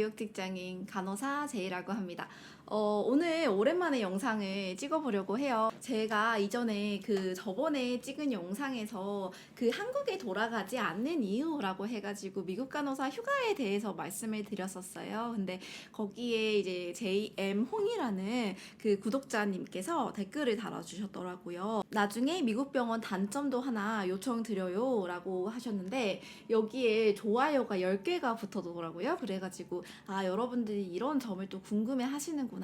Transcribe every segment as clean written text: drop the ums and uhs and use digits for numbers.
미국 직장인 간호사 제이라고 합니다. 오늘 오랜만에 영상을 찍어보려고 해요. 제가 이전에 저번에 찍은 영상에서 한국에 돌아가지 않는 이유라고 해가지고 미국 간호사 휴가에 대해서 말씀을 드렸었어요. 근데 거기에 이제 JM 홍이라는 구독자님께서 댓글을 달아주셨더라고요. 나중에 미국 병원 단점도 하나 요청드려요 라고 하셨는데 여기에 좋아요가 10개가 붙어더라고요. 그래가지고 여러분들이 이런 점을 또 궁금해 하시는구나.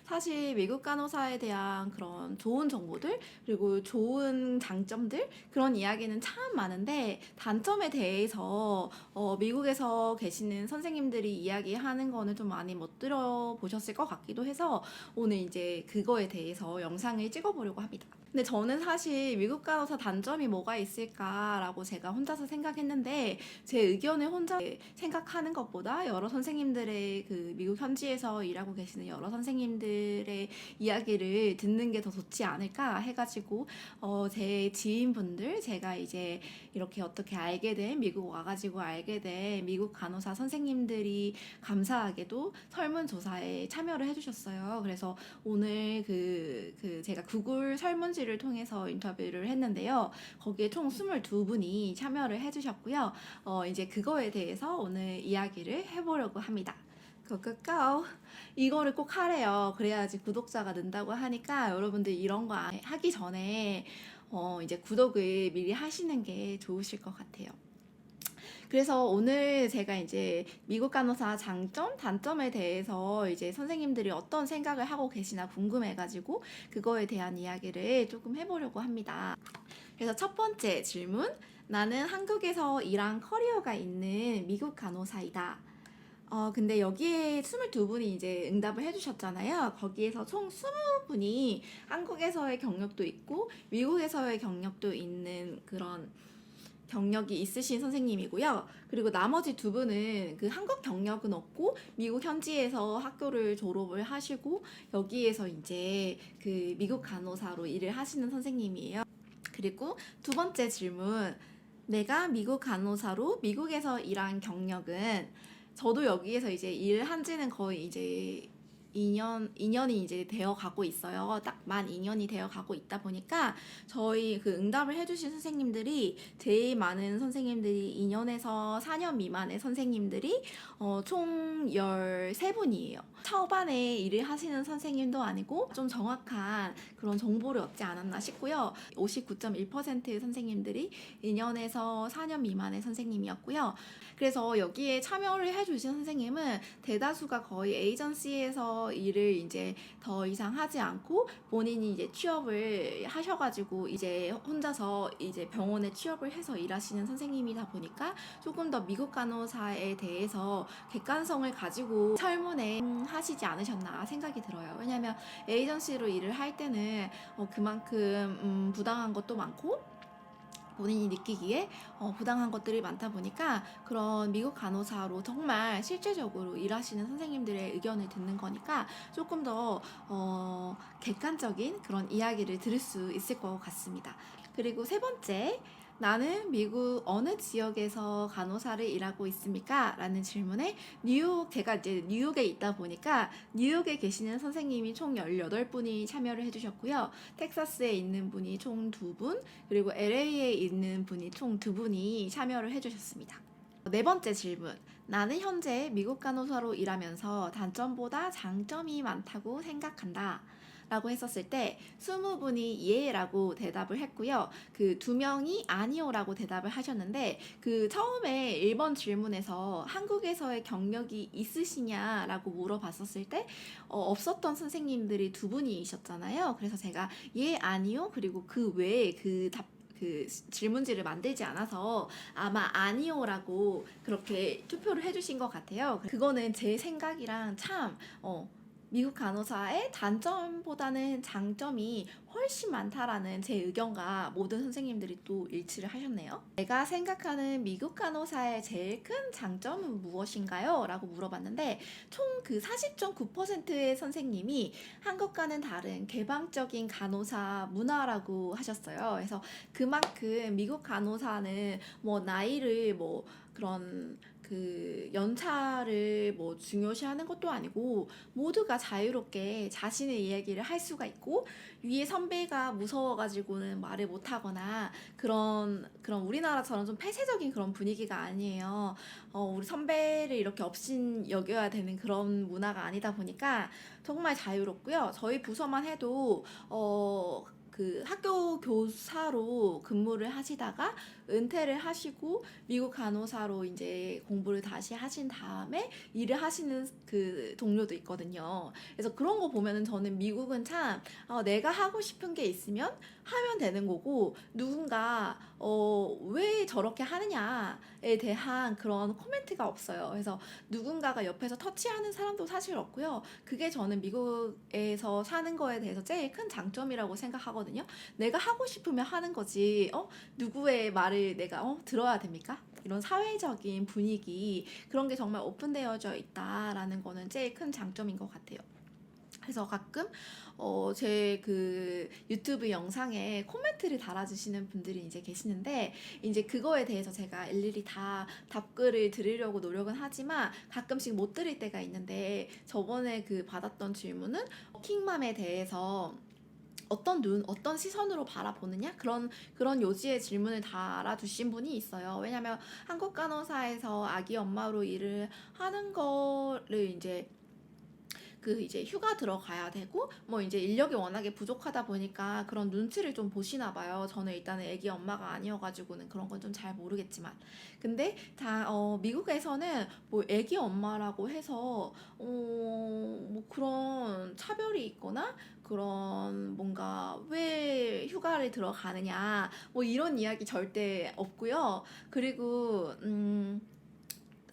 사실 미국 간호사에 대한 그런 좋은 정보들 그리고 좋은 장점들 그런 이야기는 참 많은데 단점에 대해서 미국에서 계시는 선생님들이 이야기하는 거는 좀 많이 못 들어보셨을 것 같기도 해서 오늘 이제 그거에 대해서 영상을 찍어보려고 합니다. 근데 저는 사실 미국 간호사 단점이 뭐가 있을까라고 제가 혼자서 생각했는데 제 의견을 혼자 생각하는 것보다 여러 선생님들의 미국 현지에서 일하고 계시는 여러 선생님들의 이야기를 듣는 게 더 좋지 않을까 해가지고 제 지인분들 제가 이제 이렇게 어떻게 알게 된 미국 와가지고 알게 된 미국 간호사 선생님들이 감사하게도 설문조사에 참여를 해주셨어요. 그래서 오늘 제가 구글 설문지를 통해서 인터뷰를 했는데요. 거기에 총 22분이 참여를 해주셨고요. 이제 그거에 대해서 오늘 이야기를 해보려고 합니다. 고고고! 이거를 꼭 하래요. 그래야지 구독자가 는다고 하니까 여러분들 이런 거 하기 전에 이제 구독을 미리 하시는 게 좋으실 것 같아요. 그래서 오늘 제가 이제 미국 간호사 장점, 단점에 대해서 이제 선생님들이 어떤 생각을 하고 계시나 궁금해가지고 그거에 대한 이야기를 조금 해보려고 합니다. 그래서 첫 번째 질문, 나는 한국에서 일한 커리어가 있는 미국 간호사이다. 근데 여기에 22분이 이제 응답을 해주셨잖아요. 거기에서 총 20분이 한국에서의 경력도 있고 미국에서의 경력도 있는 그런 경력이 있으신 선생님이고요. 그리고 나머지 2분은 한국 경력은 없고 미국 현지에서 학교를 졸업을 하시고 여기에서 이제 미국 간호사로 일을 하시는 선생님이에요. 그리고 두 번째 질문, 내가 미국 간호사로 미국에서 일한 경력은 저도 여기에서 이제 일한 지는 거의 이제 2년이 이제 되어 가고 있어요. 딱 만 2년이 되어 가고 있다 보니까 저희 응답을 해주신 선생님들이 제일 많은 선생님들이 2년에서 4년 미만의 선생님들이 총 13분이에요. 초반에 일을 하시는 선생님도 아니고 좀 정확한 그런 정보를 얻지 않았나 싶고요. 59.1%의 선생님들이 2년에서 4년 미만의 선생님이었고요. 그래서 여기에 참여를 해주신 선생님은 대다수가 거의 에이전시에서 일을 이제 더 이상 하지 않고 본인이 이제 취업을 하셔가지고 이제 혼자서 이제 병원에 취업을 해서 일하시는 선생님이다 보니까 조금 더 미국 간호사에 대해서 객관성을 가지고 설문에 하시지 않으셨나 생각이 들어요. 왜냐면 에이전시로 일을 할 때는 그만큼 부당한 것도 많고 본인이 느끼기에 부당한 것들이 많다 보니까 그런 미국 간호사로 정말 실제적으로 일하시는 선생님들의 의견을 듣는 거니까 조금 더 객관적인 그런 이야기를 들을 수 있을 것 같습니다. 그리고 세 번째, 나는 미국 어느 지역에서 간호사를 일하고 있습니까? 라는 질문에 제가 이제 뉴욕에 있다 보니까 뉴욕에 계시는 선생님이 총 18분이 참여를 해주셨고요. 텍사스에 있는 분이 총 2분, 그리고 LA에 있는 분이 총 2분이 참여를 해주셨습니다. 네 번째 질문, 나는 현재 미국 간호사로 일하면서 단점보다 장점이 많다고 생각한다. 라고 했었을 때 20분이 예 라고 대답을 했고요. 2명이 아니요 라고 대답을 하셨는데 처음에 1번 질문에서 한국에서의 경력이 있으시냐 라고 물어봤었을 때 없었던 선생님들이 2분이셨잖아요. 그래서 제가 예 아니요 그리고 그 외에 질문지를 만들지 않아서 아마 아니요라고 그렇게 투표를 해주신 것 같아요. 그거는 제 생각이랑 참 미국 간호사의 단점보다는 장점이 훨씬 많다라는 제 의견과 모든 선생님들이 또 일치를 하셨네요. 내가 생각하는 미국 간호사의 제일 큰 장점은 무엇인가요? 라고 물어봤는데 총 40.9%의 선생님이 한국과는 다른 개방적인 간호사 문화라고 하셨어요. 그래서 그만큼 미국 간호사는 나이를 그런 그 연차를 뭐 중요시하는 것도 아니고 모두가 자유롭게 자신의 이야기를 할 수가 있고 위에 선배가 무서워가지고는 말을 못하거나 그런 우리나라처럼 좀 폐쇄적인 그런 분위기가 아니에요. 우리 선배를 이렇게 업신 여겨야 되는 그런 문화가 아니다 보니까 정말 자유롭고요. 저희 부서만 해도 그 학교 교사로 근무를 하시다가 은퇴를 하시고 미국 간호사로 이제 공부를 다시 하신 다음에 일을 하시는 그 동료도 있거든요. 그래서 그런 거 보면은 저는 미국은 참 내가 하고 싶은 게 있으면 하면 되는 거고 누군가 왜 저렇게 하느냐에 대한 그런 코멘트가 없어요. 그래서 누군가가 옆에서 터치하는 사람도 사실 없고요. 그게 저는 미국에서 사는 거에 대해서 제일 큰 장점이라고 생각하거든요. 내가 하고 싶으면 하는 거지. 누구의 말을 내가 들어야 됩니까? 이런 사회적인 분위기 그런 게 정말 오픈되어져 있다라는 거는 제일 큰 장점인 것 같아요. 그래서 가끔 제 그 유튜브 영상에 코멘트를 달아주시는 분들이 이제 계시는데 이제 그거에 대해서 제가 일일이 다 답글을 드리려고 노력은 하지만 가끔씩 못 드릴 때가 있는데 저번에 그 받았던 질문은 킹맘에 대해서 어떤 눈, 어떤 시선으로 바라보느냐? 그런 요지의 질문을 달아주신 분이 있어요. 왜냐면 한국 간호사에서 아기 엄마로 일을 하는 거를 이제 휴가 들어가야 되고 뭐 이제 인력이 워낙에 부족하다 보니까 그런 눈치를 좀 보시나 봐요. 저는 일단은 아기 엄마가 아니어가지고는 그런 건 좀 잘 모르겠지만 근데 미국에서는 뭐 아기 엄마라고 해서 뭐 그런 차별이 있거나 그런 뭔가 왜 휴가를 들어가느냐 뭐 이런 이야기 절대 없고요. 그리고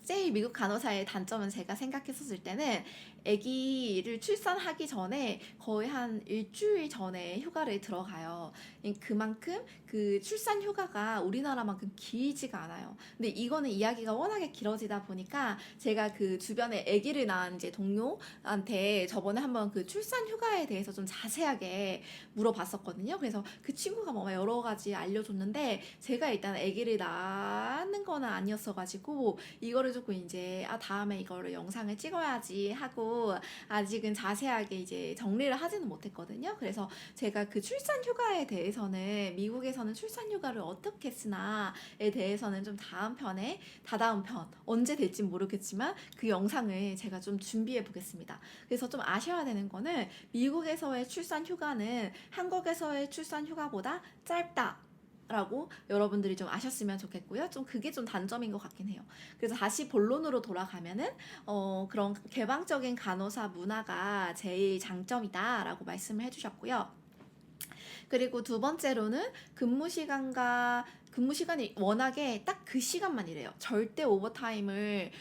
제일 미국 간호사의 단점은 제가 생각했었을 때는 아기를 출산하기 전에 거의 한 일주일 전에 휴가를 들어가요. 그만큼 그 출산 휴가가 우리나라만큼 길지가 않아요. 근데 이거는 이야기가 워낙에 길어지다 보니까 제가 그 주변에 아기를 낳은 이제 동료한테 저번에 한번 그 출산 휴가에 대해서 좀 자세하게 물어봤었거든요. 그래서 그 친구가 뭐 여러 가지 알려줬는데 제가 일단 아기를 낳는 거는 아니었어가지고 이거를 조금 이제 다음에 이거를 영상을 찍어야지 하고 아직은 자세하게 이제 정리를 하지는 못했거든요. 그래서 제가 그 출산 휴가에 대해서는 미국에서는 출산 휴가를 어떻게 쓰나에 대해서는 좀 다다음 편 언제 될지 모르겠지만 그 영상을 제가 좀 준비해 보겠습니다. 그래서 좀 아셔야 되는 거는 미국에서의 출산 휴가는 한국에서의 출산 휴가보다 짧다. 라고 여러분들이 좀 아셨으면 좋겠고요. 좀 그게 좀 단점인 것 같긴 해요. 그래서 다시 본론으로 돌아가면은 그런 개방적인 간호사 문화가 제일 장점이다라고 말씀을 해주셨고요. 그리고 두 번째로는 근무 시간이 워낙에 딱 그 시간만 이래요. 절대 오버타임을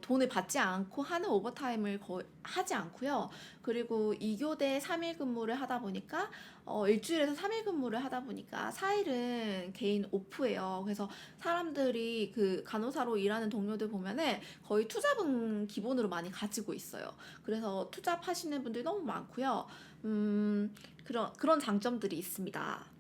돈을 받지 않고 하는 오버타임을 거의 하지 않고요. 그리고 2교대 3일 근무를 하다 보니까 일주일에서 3일 근무를 하다 보니까 4일은 개인 오프예요. 그래서 사람들이 그 간호사로 일하는 동료들 보면은 거의 투잡은 기본으로 많이 가지고 있어요. 그래서 투잡하시는 분들이 너무 많고요. 그런 장점들이 있습니다.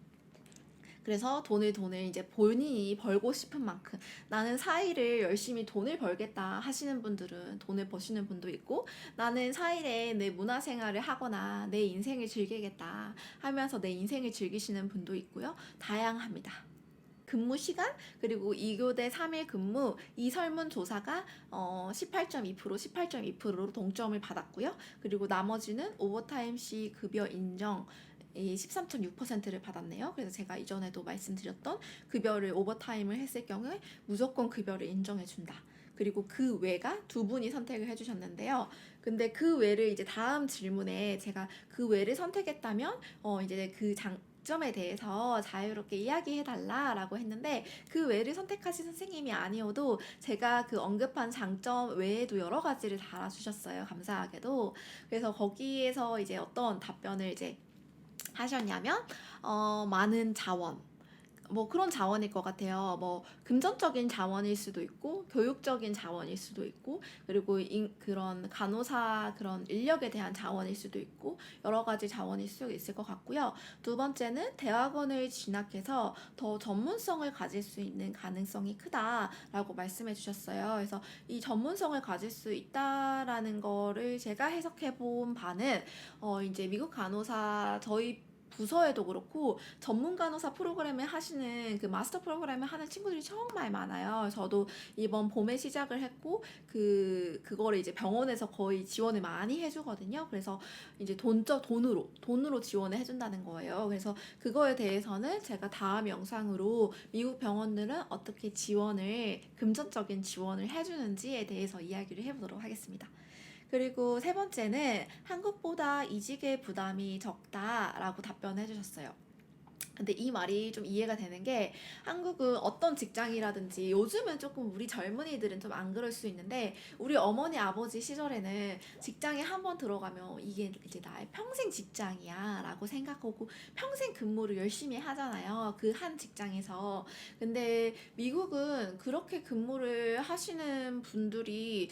그래서 돈을 이제 본인이 벌고 싶은 만큼 나는 4일을 열심히 돈을 벌겠다 하시는 분들은 돈을 버시는 분도 있고 나는 4일에 내 문화생활을 하거나 내 인생을 즐기겠다 하면서 내 인생을 즐기시는 분도 있고요. 다양합니다. 근무 시간 그리고 2교대 3일 근무 이 설문조사가 18.2%로 동점을 받았고요. 그리고 나머지는 오버타임 시 급여 인정 13.6%를 받았네요. 그래서 제가 이전에도 말씀드렸던 급여를 오버타임을 했을 경우에 무조건 급여를 인정해준다. 그리고 그 외가 두 분이 선택을 해주셨는데요. 근데 그 외를 이제 다음 질문에 제가 그 외를 선택했다면 이제 그 장점에 대해서 자유롭게 이야기해달라라고 했는데 그 외를 선택하신 선생님이 아니어도 제가 그 언급한 장점 외에도 여러 가지를 달아주셨어요. 감사하게도. 그래서 거기에서 이제 어떤 답변을 이제 하셨냐면 많은 자원 뭐 그런 자원일 것 같아요. 뭐 금전적인 자원일 수도 있고 교육적인 자원일 수도 있고 그리고 그런 간호사 그런 인력에 대한 자원일 수도 있고 여러 가지 자원일 수 있을 것 같고요. 두 번째는 대학원을 진학해서 더 전문성을 가질 수 있는 가능성이 크다라고 말씀해 주셨어요. 그래서 이 전문성을 가질 수 있다라는 거를 제가 해석해 본 바는 이제 미국 간호사 저희 부서에도 그렇고 전문 간호사 프로그램을 하시는 그 마스터 프로그램을 하는 친구들이 정말 많아요. 저도 이번 봄에 시작을 했고 그거를 이제 병원에서 거의 지원을 많이 해주거든요. 그래서 이제 돈으로 지원을 해준다는 거예요. 그래서 그거에 대해서는 제가 다음 영상으로 미국 병원들은 어떻게 금전적인 지원을 해주는지에 대해서 이야기를 해보도록 하겠습니다. 그리고 세 번째는 한국보다 이직의 부담이 적다라고 답변해 주셨어요. 근데 이 말이 좀 이해가 되는 게 한국은 어떤 직장이라든지 요즘은 조금 우리 젊은이들은 좀 안 그럴 수 있는데 우리 어머니 아버지 시절에는 직장에 한번 들어가면 이게 이제 나의 평생 직장이야 라고 생각하고 평생 근무를 열심히 하잖아요. 그 한 직장에서. 근데 미국은 그렇게 근무를 하시는 분들이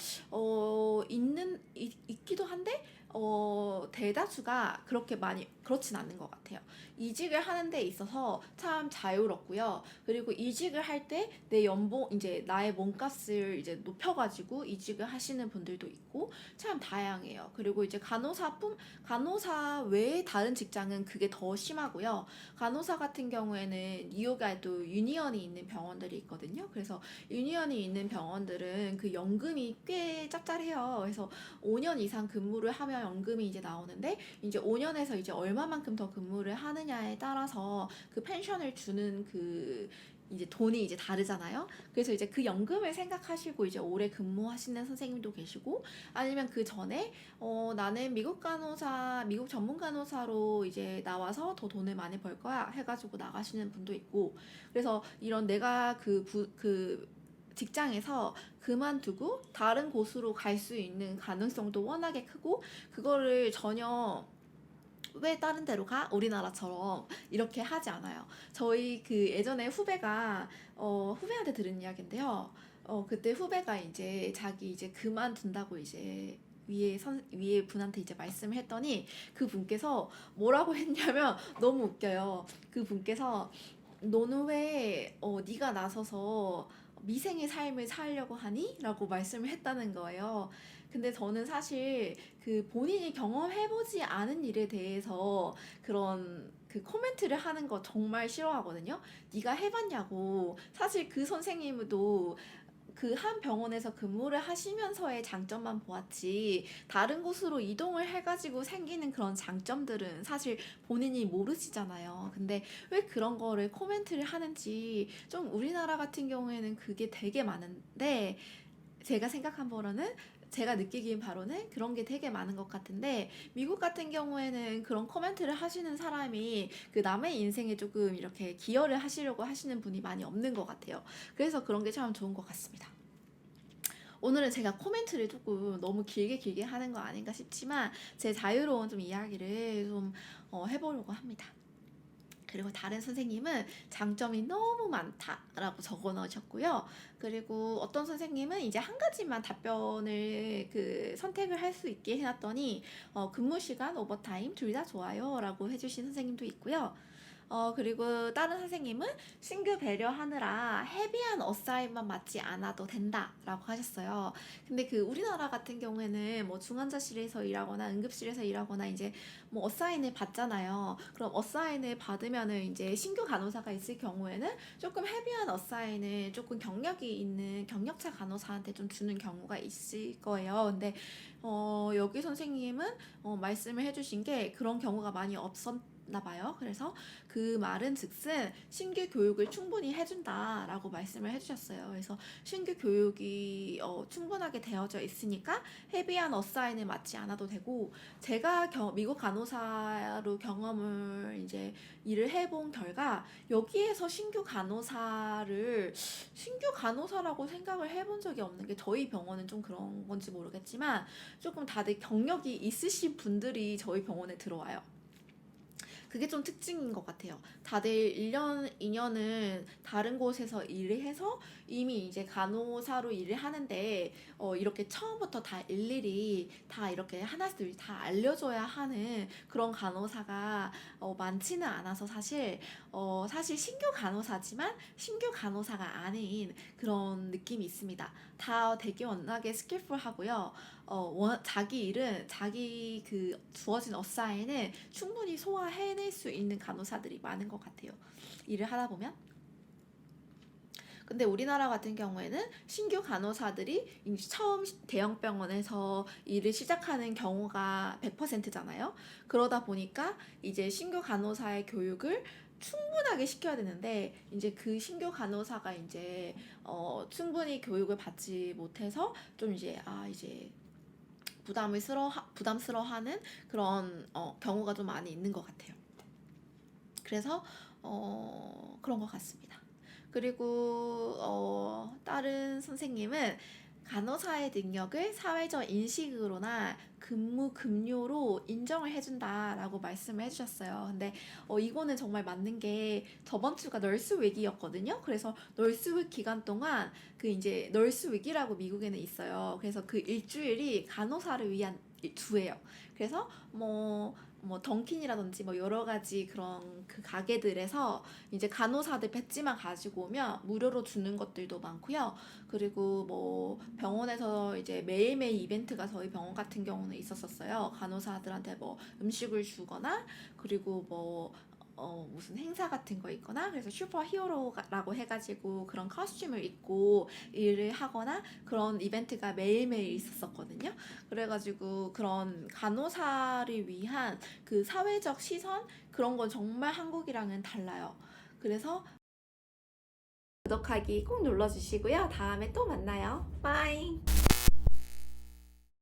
있기도 한데 대다수가 그렇게 많이 그렇진 않는 것 같아요. 이직을 하는 데 있어서 참 자유롭고요. 그리고 이직을 할 때 내 연봉, 이제 나의 몸값을 이제 높여가지고 이직을 하시는 분들도 있고 참 다양해요. 그리고 이제 간호사 외에 다른 직장은 그게 더 심하고요. 간호사 같은 경우에는 뉴욕에도 유니언이 있는 병원들이 있거든요. 그래서 유니언이 있는 병원들은 그 연금이 꽤 짭짤해요. 그래서 5년 이상 근무를 하면 연금이 이제 나오는데 이제 5년에서 이제 얼마만큼 더 근무를 하느냐에 따라서 그 펜션을 주는 이제 돈이 이제 다르잖아요. 그래서 이제 그 연금을 생각하시고 이제 오래 근무하시는 선생님도 계시고 아니면 그 전에 나는 미국 전문 간호사로 이제 나와서 더 돈을 많이 벌 거야 해가지고 나가시는 분도 있고 그래서 이런 내가 그 직장에서 그만두고 다른 곳으로 갈 수 있는 가능성도 워낙에 크고 그거를 전혀 왜 다른 데로 가? 우리나라처럼 이렇게 하지 않아요. 저희 그 예전에 후배한테 들은 이야기인데요. 그때 후배가 이제 자기 이제 그만둔다고 이제 위에 분한테 이제 말씀을 했더니 그 분께서 뭐라고 했냐면 너무 웃겨요. 그 분께서 너는 왜 네가 나서서 미생의 삶을 살려고 하니? 라고 말씀을 했다는 거예요. 근데 저는 사실 그 본인이 경험해보지 않은 일에 대해서 그런 그 코멘트를 하는 거 정말 싫어하거든요. 네가 해봤냐고. 사실 그 선생님도 그 한 병원에서 근무를 하시면서의 장점만 보았지 다른 곳으로 이동을 해가지고 생기는 그런 장점들은 사실 본인이 모르시잖아요. 근데 왜 그런 거를 코멘트를 하는지 좀 우리나라 같은 경우에는 그게 되게 많은데 제가 느끼기엔 바로는 그런 게 되게 많은 것 같은데 미국 같은 경우에는 그런 코멘트를 하시는 사람이 그 남의 인생에 조금 이렇게 기여를 하시려고 하시는 분이 많이 없는 것 같아요. 그래서 그런 게 참 좋은 것 같습니다. 오늘은 제가 코멘트를 조금 너무 길게 하는 거 아닌가 싶지만 제 자유로운 좀 이야기를 좀 해보려고 합니다. 그리고 다른 선생님은 장점이 너무 많다라고 적어 넣으셨고요. 그리고 어떤 선생님은 이제 한 가지만 답변을 선택을 할 수 있게 해놨더니 근무 시간, 오버타임 둘 다 좋아요 라고 해주신 선생님도 있고요. 그리고 다른 선생님은 신규 배려하느라 헤비한 어사인만 맞지 않아도 된다라고 하셨어요. 근데 그 우리나라 같은 경우에는 뭐 중환자실에서 일하거나 응급실에서 일하거나 이제 뭐 어사인을 받잖아요. 그럼 어사인을 받으면은 이제 신규 간호사가 있을 경우에는 조금 헤비한 어사인을 조금 경력이 있는 경력차 간호사한테 좀 주는 경우가 있을 거예요. 근데 여기 선생님은 말씀을 해주신 게 그런 경우가 많이 없었나 봐요. 그래서 그 말은 즉슨 신규 교육을 충분히 해준다라고 말씀을 해주셨어요. 그래서 신규 교육이 충분하게 되어져 있으니까 헤비한 어사인을 맞지 않아도 되고 제가 미국 간호사로 경험을 이제 일을 해본 결과 여기에서 신규 간호사라고 생각을 해본 적이 없는 게 저희 병원은 좀 그런 건지 모르겠지만 조금 다들 경력이 있으신 분들이 저희 병원에 들어와요. 그게 좀 특징인 것 같아요. 다들 1년, 2년은 다른 곳에서 일을 해서 이미 이제 간호사로 일을 하는데 이렇게 처음부터 다 일일이 다 이렇게 하나씩 다 알려줘야 하는 그런 간호사가 많지는 않아서 사실 신규 간호사지만 신규 간호사가 아닌 그런 느낌이 있습니다. 다 되게 워낙에 스킬풀하고요. 자기 일은 자기 그 주어진 어사인을 충분히 소화해낼 수 있는 간호사들이 많은 것 같아요. 일을 하다 보면. 근데 우리나라 같은 경우에는 신규 간호사들이 처음 대형 병원에서 일을 시작하는 경우가 100%잖아요. 그러다 보니까 이제 신규 간호사의 교육을 충분하게 시켜야 되는데 이제 그 신규 간호사가 이제 충분히 교육을 받지 못해서 좀 이제 부담스러워하는 그런 경우가 좀 많이 있는 것 같아요. 그래서 그런 것 같습니다. 그리고 다른 선생님은 간호사의 능력을 사회적 인식으로나 근무 급료로 인정을 해준다라고 말씀을 해주셨어요. 근데 이거는 정말 맞는 게 저번 주가 널스 위기였거든요. 그래서 널스 위기 기간 동안 그 이제 널스 위기라고 미국에는 있어요. 그래서 그 일주일이 간호사를 위한 주예요. 그래서 뭐 던킨이라든지 뭐 여러 가지 그런 그 가게들에서 이제 간호사들 배지만 가지고 오면 무료로 주는 것들도 많고요. 그리고 뭐 병원에서 이제 매일매일 이벤트가 저희 병원 같은 경우는 있었었어요. 간호사들한테 뭐 음식을 주거나 그리고 뭐 무슨 행사 같은 거 있거나 그래서 슈퍼 히어로라고 해가지고 그런 커스튬을 입고 일을 하거나 그런 이벤트가 매일매일 있었었거든요. 그래가지고 그런 간호사를 위한 그 사회적 시선 그런 건 정말 한국이랑은 달라요. 그래서 구독하기 꼭 눌러주시고요. 다음에 또 만나요. 빠이.